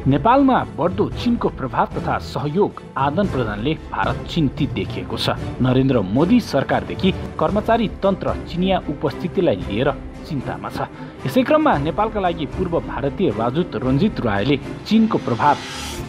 नेपालमा बढ्दो चीनको प्रभाव तथा सहयोग आदान प्रदानले भारत चिन्तित देखिएको छ। नरेन्द्र मोदी सरकारदेखि कर्मचारी तन्त्र चिनिया उपस्थितिलाई लिएर चिन्तामा छ। यसै क्रममा नेपालका लागि पूर्व भारतीय राजदूत रञ्जित रायले चीनको प्रभाव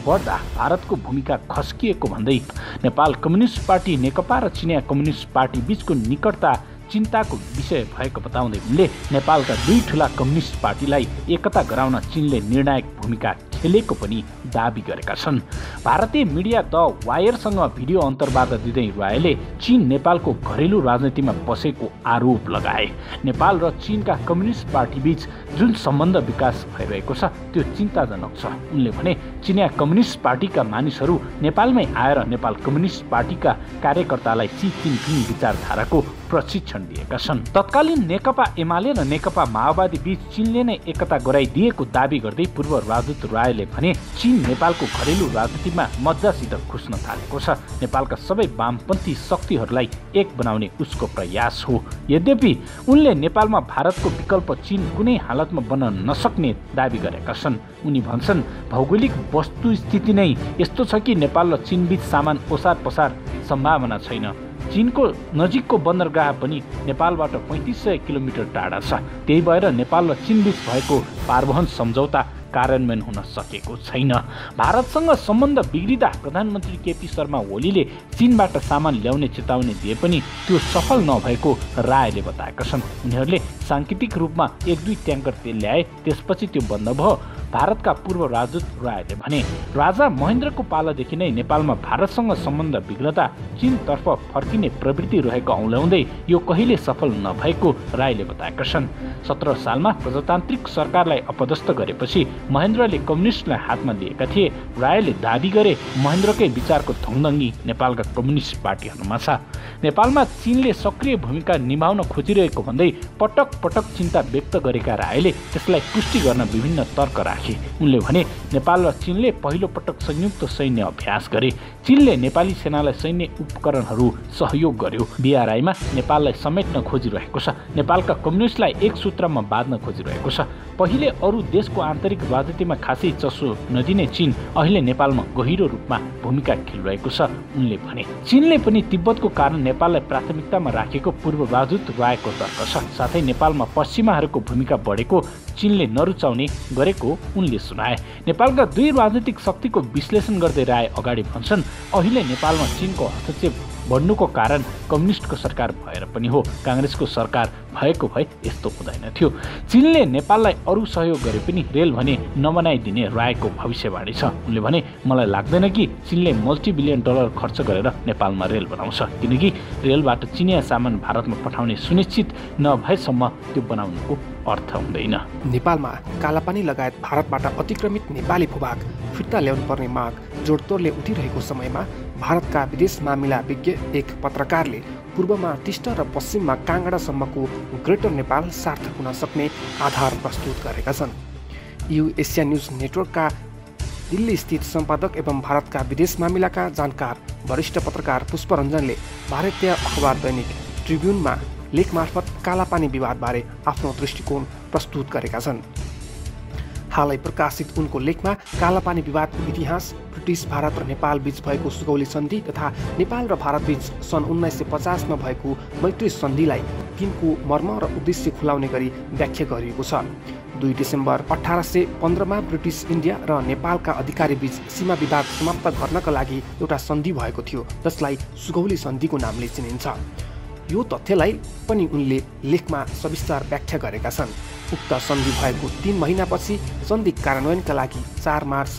बढ्दा भारतको भूमिका खस्किएको भन्दै नेपाल कम्युनिस्ट पार्टी नेकपा र चिनिया कम्युनिस्ट पार्टी बीचको निकटता चिन्ताको विषय भएको बताउँदै उनले नेपालका दुई ठूला कम्युनिस्ट पार्टीलाई एकता गराउन चीनले निर्णायक भूमिका खेलेको पनि दाबी गरेका छन्। भारतीय मिडिया द वायरसँग भिडियो अन्तर्वार्ता दिँदै रायले चीन नेपालको घरेलु राजनीतिमा पसेको आरोप लगाए। नेपाल र चीनका कम्युनिस्ट पार्टी बीच जुन सम्बन्ध विकास भइरहेको छ त्यो चिन्ताजनक छ। उनले भने चिनिया कम्युनिस्ट पार्टीका मानिसहरू नेपालमै आएर नेपाल कम्युनिस्ट पार्टीका कार्यकर्तालाई सी जिनपिङ विचारधाराको प्रशिक्षण दिएका छन्। तत्कालीन नेकपा एमाले र नेकपा माओवादी बीच चीनले नै एकता गराइदिएको दाबी गर्दै पूर्व राजदूत रायले भने चीन नेपालको घरेलु राजनीतिमा मज्जासित घुस्न थालेको छ। नेपालका सबै वामपन्थी शक्तिहरूलाई एक बनाउने उसको प्रयास हो। यद्यपि उनले नेपालमा भारतको विकल्प चीन कुनै हालतमा बन्न नसक्ने दाबी गरेका छन्। उनी भन्छन् भौगोलिक वस्तुस्थिति नै यस्तो छ कि नेपाल र चीनबीच सामान ओसार पसार सम्भावना छैन। चीनको नजिकको बन्दरगाह पनि नेपालबाट 3500 किलोमिटर टाढा छ। त्यही भएर नेपाल र चीनबीच भएको पारवहन सम्झौता कार्यान्वयन हुन सकेको छैन। भारतसँग सम्बन्ध बिग्रिँदा प्रधानमन्त्री केपी शर्मा ओलीले चीनबाट सामान ल्याउने चेतावनी दिए पनि त्यो सफल नभएको रायले बताएका छन्। उनीहरूले सांकेतिक रूपमा 1-2 ट्याङ्कर तेल ल्याए, त्यसपछि त्यो बन्द भयो। भारतका पूर्व राजदूत रायले भने राजा महेन्द्रको पालादेखि नै नेपालमा भारतसँग सम्बन्ध बिग्रदा चीनतर्फ फर्किने प्रवृत्ति रहेको औल्याउँदै यो कहिले सफल नभएको रायले बताएका छन्। 17 सालमा प्रजातान्त्रिक सरकारलाई अपदस्थ गरेपछि महेन्द्रले कम्युनिस्टलाई हातमा लिएका थिए। रायले दाबी गरे महेन्द्रकै विचारको धुङदङ्गी नेपालका कम्युनिस्ट पार्टीहरूमा छ। नेपालमा चीनले सक्रिय भूमिका निभाउन खोजिरहेको भन्दै पटक पटक चिन्ता व्यक्त गरेका रायले त्यसलाई पुष्टि गर्न विभिन्न तर्क राखे। उनले भने नेपाल र चीनले पहिलो पटक संयुक्त सैन्य अभ्यास गरे। चीनले नेपाली सेनालाई सैन्य उपकरणहरू सहयोग गर्यो। बीआरआईमा नेपाललाई समेट्न खोजिरहेको छ। नेपालका कम्युनिस्टलाई एक सूत्रमा बाँध्न खोजिरहेको छ। पहिले अरू देशको आन्तरिक राजनीतिमा खासै चसो नदिने चीन अहिले नेपालमा गहिरो रूपमा भूमिका खेलिरहेको छ। उनले भने चीनले पनि तिब्बतको कारण नेपाललाई प्राथमिकतामा राखेको पूर्व राजदूत रायको तर्क छ। साथै नेपालमा पश्चिमाहरूको भूमिका बढेको चीनले नरुचाउने गरेको उनले सुनाए। नेपालका दुई राजनीतिक शक्तिको विश्लेषण गर्दै राय अगाडि भन्छन् अहिले नेपालमा चीनको हस्तक्षेप बढ्नुको कारण कम्युनिस्टको सरकार भएर पनि हो। काङ्ग्रेसको सरकार भएको भए यस्तो हुँदैन थियो। चीनले नेपाललाई अरू सहयोग गरे पनि रेल भने नबनाइदिने रायको भविष्यवाणी छ। उनले भने मलाई लाग्दैन कि चीनले $multi-billion खर्च गरेर नेपालमा रेल बनाउँछ, किनकि रेलबाट चिनिया सामान भारतमा पठाउने सुनिश्चित नभएसम्म त्यो बनाउनुको अर्थ हुँदैन। नेपालमा कालापानी लगायत भारतबाट अतिक्रमित नेपाली भूभाग फिर्ता ल्याउनु पर्ने माग जोडतोडले उठिरहेको समयमा भारतका विदेश मामिला विज्ञ एक पत्रकारले पूर्वमा टिस्टा र पश्चिममा काङ्गडासम्मको ग्रेटर नेपाल सार्थक हुन सक्ने आधार प्रस्तुत गरेका छन्। यू एसिया न्युज नेटवर्कका दिल्ली स्थित सम्पादक एवं भारतका विदेश मामिलाका जानकार वरिष्ठ पत्रकार पुष्परञ्जनले भारतीय अखबार दैनिक ट्रिब्युनमा लेख मार्फत कालापानी विवादबारे आफ्नो दृष्टिकोण प्रस्तुत गरेका छन्। हालै प्रकाशित उनको लेखमा कालापानी विवादको इतिहास, ब्रिटिस भारत र नेपाल बीच भएको सुगौली सन्धि तथा नेपाल र भारत बीच सन् 1950 मा भएको मैत्री सन्धिलाई तिनको मर्म र उद्देश्य खुलाउने गरी व्याख्या गरिएको छ। 2 डिसेम्बर 1815 मा ब्रिटिस इन्डिया र नेपालका अधिकारी बीच सीमा विवाद समाप्त गर्नका लागि एउटा सन्धि भएको थियो, जसलाई सुगौली सन्धिको नामले चिनिन्छ। यो तथ्यलाई पनि उनले लेखमा सविस्तार व्याख्या गरेका छन्। उक्त सन्धि भएको 3 महिनापछि सन्धि कार्यान्वयनका लागि 4 मार्च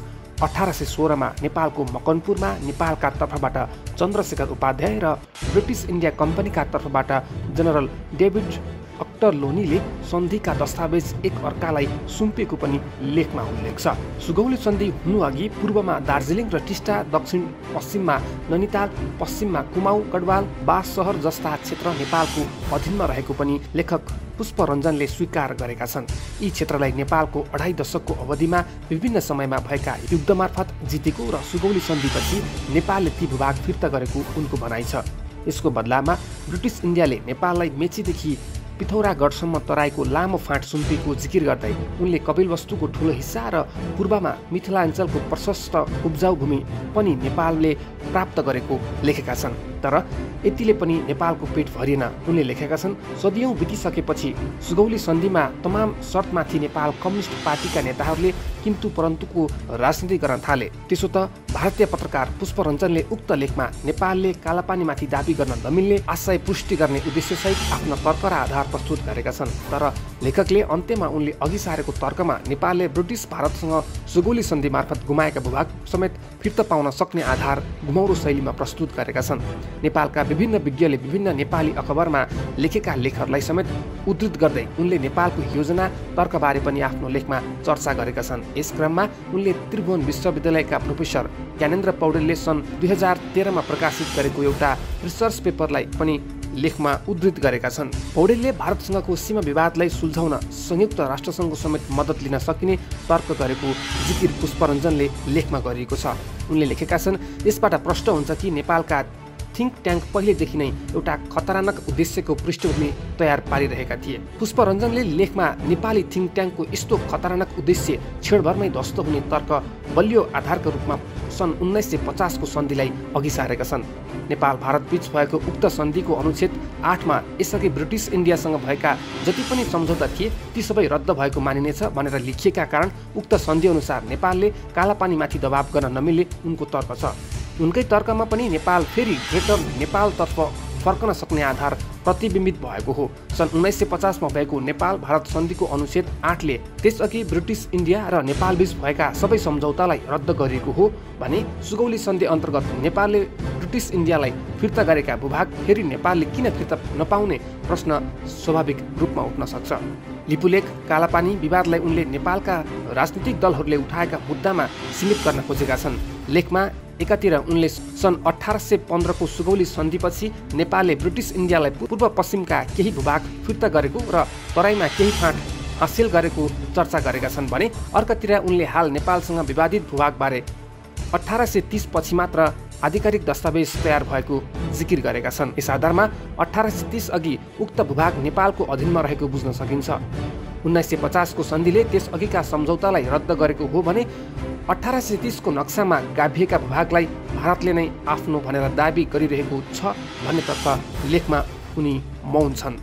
1816 मा नेपालको मकनपुरमा नेपालका तर्फबाट चन्द्रशेखर उपाध्याय र ब्रिटिस इन्डिया कम्पनीका तर्फबाट जनरल डेभिड अक्टरलोनीले सन्धिका दस्तावेज एक अर्कालाई सुम्पिएको पनि लेखमा उल्लेख छ। सुगौली सन्धि हुनुअघि पूर्वमा दार्जिलिङ र टिस्टा, दक्षिण पश्चिममा नैनीताल, पश्चिममा कुमाऊ, गढवाल, बास सहर जस्ता क्षेत्र नेपालको अधीनमा रहेको पनि लेखक पुष्परञ्जनले स्वीकार गरेका छन्। यी क्षेत्रलाई नेपालको 2.5 दशकको अवधिमा विभिन्न समयमा भएका युद्धमार्फत जितेको र सुगौली सन्धिपछि नेपालले ती भूभाग फिर्ता गरेको उनको भनाइ छ। यसको बदलामा ब्रिटिस इन्डियाले नेपाललाई मेचीदेखि पिथौरागढसम्म तराईको लामो फाँट सुम्पीको जिकिर गर्दै उनले कपिलवस्तुको ठूलो हिस्सा र पूर्वमा मिथिलाञ्चलको प्रशस्त उब्जाउ भूमि पनि नेपालले प्राप्त गरेको लेखेका छन्। तर यतिले पनि नेपालको पेट भरिएन। उनले लेखेका छन्, सदियौं बितिसकेपछि सुगौली सन्धिमा तमाम शर्तमाथि नेपाल कम्युनिस्ट पार्टीका नेताहरूले किन्तु परन्तुको राजनीति गर्न थाले। त्यसो त भारतीय पत्रकार पुष्परञ्जनले उक्त लेखमा नेपालले कालापानीमाथि दाबी गर्न नमिल्ने आशय पुष्टि गर्ने उद्देश्यसहित आफ्ना तर्क र आधार प्रस्तुत गरेका छन्। तर लेखकले अन्त्यमा उनले अघि सारेको तर्कमा नेपालले ब्रिटिस भारतसँग सुगौली सन्धि मार्फत गुमाएका भूभाग समेत फिर्ता पाउन सक्ने आधार घुमाउरो शैलीमा प्रस्तुत गरेका छन्। नेपालका विभिन्न विज्ञले विभिन्न नेपाली अखबारमा लेखेका लेखहरूलाई समेत उद्धृत गर्दै उनले नेपालको योजना तर्कबारे पनि आफ्नो लेखमा चर्चा गरेका छन्। यस क्रममा उनले त्रिभुवन विश्वविद्यालयका प्रोफेसर ज्ञानेन्द्र पौडेलले सन् 2013मा प्रकाशित गरेको एउटा रिसर्च पेपरलाई पनि लेखमा उद्धृत गरेका छन्। पौडेलले भारतसँगको सीमा विवादलाई सुल्झाउन संयुक्त राष्ट्रसङ्घको समेत मद्दत लिन सकिने तर्क गरेको जिकिर पुष्परञ्जनले लेखमा गरिएको छ। उनले लेखेका छन्, यसबाट प्रष्ट हुन्छ कि नेपालका थिङ्क ट्याङ्क पहिलेदेखि नै एउटा खतरनाक उद्देश्यको पृष्ठभूमि तयार पारिरहेका थिए। पुष्परञ्जनले लेखमा नेपाली थिङ्क ट्याङ्कको यस्तो खतरनाक उद्देश्य क्षणभरमै ध्वस्त हुने तर्क बलियो आधारका रूपमा सन् 1950 को सन्धिलाई अघि सारेका छन्। नेपाल भारत बीच भएको उक्त सन्धिको अनुच्छेद 8मा यसअघि ब्रिटिस इन्डियासँग भएका जति पनि सम्झौता थिए ती सबै रद्द भएको मानिनेछ भनेर लेखिएका कारण उक्त सन्धि अनुसार नेपालले कालापानीमाथि दबाव गर्न नमिल्ने उनको तर्क छ। उनकै तर्कमा पनि नेपाल फेरि ग्रेटर नेपालतर्फ फर्कन सक्ने आधार प्रतिबिम्बित भएको हो। सन् 1950मा भएको नेपाल भारत सन्धिको अनुच्छेद 8ले त्यसअघि ब्रिटिस इन्डिया र नेपाल बीच भएका सबै सम्झौतालाई रद्द गरिएको हो भने सुगौली सन्धि अन्तर्गत नेपालले ब्रिटिस इन्डियालाई फिर्ता गरेका भूभाग फेरि नेपालले किन फिर्ता नपाउने प्रश्न स्वाभाविक रूपमा उठ्न सक्छ। लिपुलेख कालापानी विवादलाई उनले नेपालका राजनीतिक दलहरूले उठाएका मुद्दामा सीमित गर्न खोजेका छन्। लेखमा एकातिर उनले सन् 1815 को सुगौली सन्धिपछि नेपालले ब्रिटिस इन्डियालाई पूर्व पश्चिमका केही भूभाग फिर्ता गरेको र तराईमा केही फाँट हासिल गरेको चर्चा गरेका छन् भने अर्कातिर उनले हाल नेपालसँग विवादित भूभागबारे 1830 पछि मात्र आधिकारिक दस्तावेज तयार भएको जिकिर गरेका छन्। यस आधारमा 1830 अघि उक्त भूभाग नेपालको अधीनमा रहेको बुझ्न सकिन्छ। 1950 को सन्धिले त्यसअघिका सम्झौतालाई रद्द गरेको हो भने 1830 को नक्सामा गाभिएका भूभागलाई भारतले नै आफ्नो भनेर दाबी गरिरहेको छ भन्नेतर्फ लेखमा उनी मौन छन्।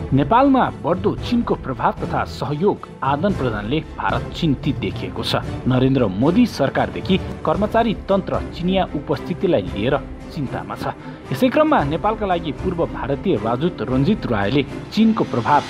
नेपालमा बढ्दो चीनको प्रभाव तथा सहयोग आदान प्रदानले भारत चिन्तित देखिएको छ। नरेन्द्र मोदी सरकारदेखि कर्मचारी तन्त्र चिनिया उपस्थितिलाई लिएर चिन्तामा छ। यसै क्रममा नेपालका लागि पूर्व भारतीय राजदूत रञ्जित रायले चीनको प्रभाव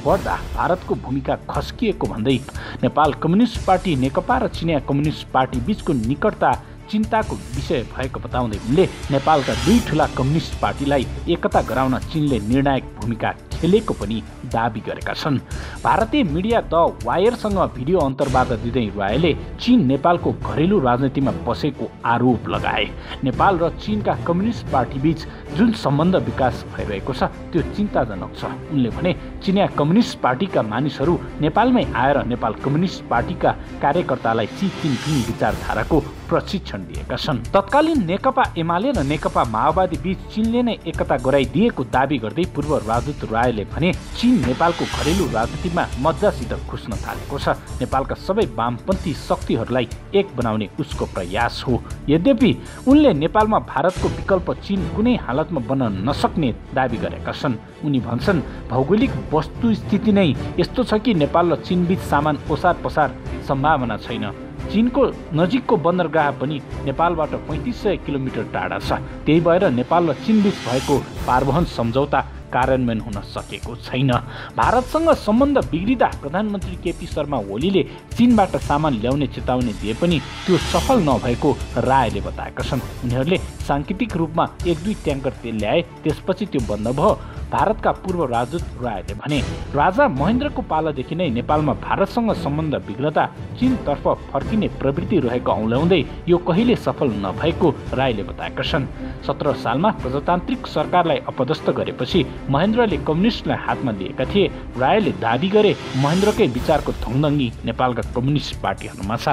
बढ्दा भारतको भूमिका खस्किएको भन्दै नेपाल कम्युनिस्ट पार्टी नेकपा र चिनिया कम्युनिस्ट पार्टी बीचको निकटता चिन्ताको विषय भएको बताउँदै उनले नेपालका दुई ठूला कम्युनिस्ट पार्टीलाई एकता गराउन चीनले निर्णायक भूमिका खेलेको पनि दाबी गरेका छन्। भारतीय मिडिया द वायरसँग भिडियो अन्तर्वार्ता दिँदै रायले चीन नेपालको घरेलु राजनीतिमा पसेको आरोप लगाए। नेपाल र चीनका कम्युनिस्ट पार्टी बीच जुन सम्बन्ध विकास भइरहेको छ त्यो चिन्ताजनक छ। उनले भने चिनिया कम्युनिस्ट पार्टीका मानिसहरू नेपालमै आएर नेपाल कम्युनिस्ट पार्टीका कार्यकर्तालाई सी जिनपिङ विचारधाराको प्रशिक्षण दिएका छन्। तत्कालीन नेकपा एमाले र नेकपा माओवादी बीच चीनले नै एकता गराइदिएको दाबी गर्दै पूर्व राजदूत रायले भने चीन नेपालको घरेलु राजनीतिमा मज्जासित घुस्न थालेको छ। नेपालका सबै वामपन्थी शक्तिहरूलाई एक बनाउने उसको प्रयास हो। यद्यपि उनले नेपालमा भारतको विकल्प चीन कुनै हालतमा बन्न नसक्ने दाबी गरेका छन्। उनी भन्छन्, भौगोलिक वस्तुस्थिति नै यस्तो छ कि नेपाल र चीन बीच सामान ओसार पसार सम्भावना छैन। चीनको नजिकको बन्दरगाह पनि नेपालबाट 3500 किलोमिटर टाढा छ। त्यही भएर नेपाल र चीन बीच भएको पारवहन सम्झौता कार्यान्वयन हुन सकेको छैन। भारतसँग सम्बन्ध बिग्रिँदा प्रधानमन्त्री केपी शर्मा ओलीले चीनबाट सामान ल्याउने चेतावनी दिए पनि त्यो सफल नभएको रायले बताएका छन्। उनीहरूले सांकेतिक रूपमा 1-2 ट्याङ्कर तेल ल्याए, त्यसपछि त्यो बन्द भयो। भारतका पूर्व राजदूत रायले भने राजा महेन्द्रको पालादेखि नै नेपालमा भारतसँग सम्बन्ध बिग्रदा चीनतर्फ फर्किने प्रवृत्ति रहेको औँल्याउँदै यो कहिले सफल नभएको रायले बताएका छन्। 17 सालमा प्रजातान्त्रिक सरकारलाई अपदस्थ गरेपछि महेन्द्रले कम्युनिस्टलाई हातमा लिएका थिए। रायले दाबी गरे महेन्द्रकै विचारको धुङदङ्गी नेपालका कम्युनिस्ट पार्टीहरूमा छ।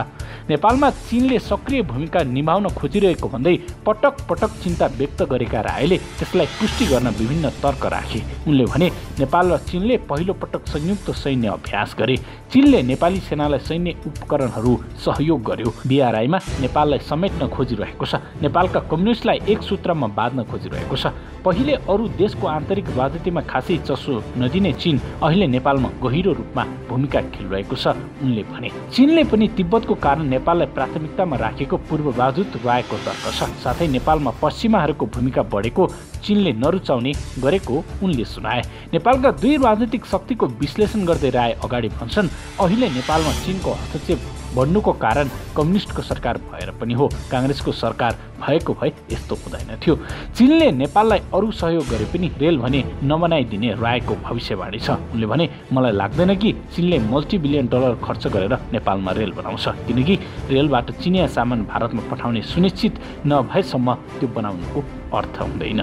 नेपालमा चीनले सक्रिय भूमिका निभाउन खोजिरहेको भन्दै पटक पटक चिन्ता व्यक्त गरेका रायले त्यसलाई पुष्टि गर्न विभिन्न तर्क राखे। राखे। उनले भने नेपाल र चीनले पहिलो पटक संयुक्त सैन्य अभ्यास गरे। चीनले नेपाली सेनालाई सैन्य उपकरणहरू सहयोग गर्यो। BRI-मा नेपाललाई समेट्न खोजिरहेको छ। नेपालका कम्युनिस्टलाई एक सूत्रमा बाँध्न खोजिरहेको छ। पहिले अरू देशको आन्तरिक राजनीतिमा खासै चसो नदिने चीन अहिले नेपालमा गहिरो रूपमा भूमिका खेलिरहेको छ। उनले भने चीनले पनि तिब्बतको कारण नेपाललाई प्राथमिकतामा राखेको पूर्वबाजुत रहेको तर्क छ। साथै नेपालमा पश्चिमाहरूको भूमिका बढेको चीनले नरुचाउने गरेको उनले सुनाए। नेपालका दुई राजनीतिक शक्तिको विश्लेषण गर्दै राय अगाडि भन्छन्, अहिले नेपालमा चीनको हस्तक्षेप बढ्नुको कारण कम्युनिस्टको सरकार भएर पनि हो। काङ्ग्रेसको सरकार भएको भए यस्तो हुँदैन थियो। चीनले नेपाललाई अरू सहयोग गरे पनि रेल भने नबनाइदिने रायको भविष्यवाणी छ। उनले भने मलाई लाग्दैन कि चीनले $multi-billion खर्च गरेर नेपालमा रेल बनाउँछ, किनकि रेलबाट चिनिया सामान भारतमा पठाउने सुनिश्चित नभएसम्म त्यो बनाउनुको अर्थ हुँदैन।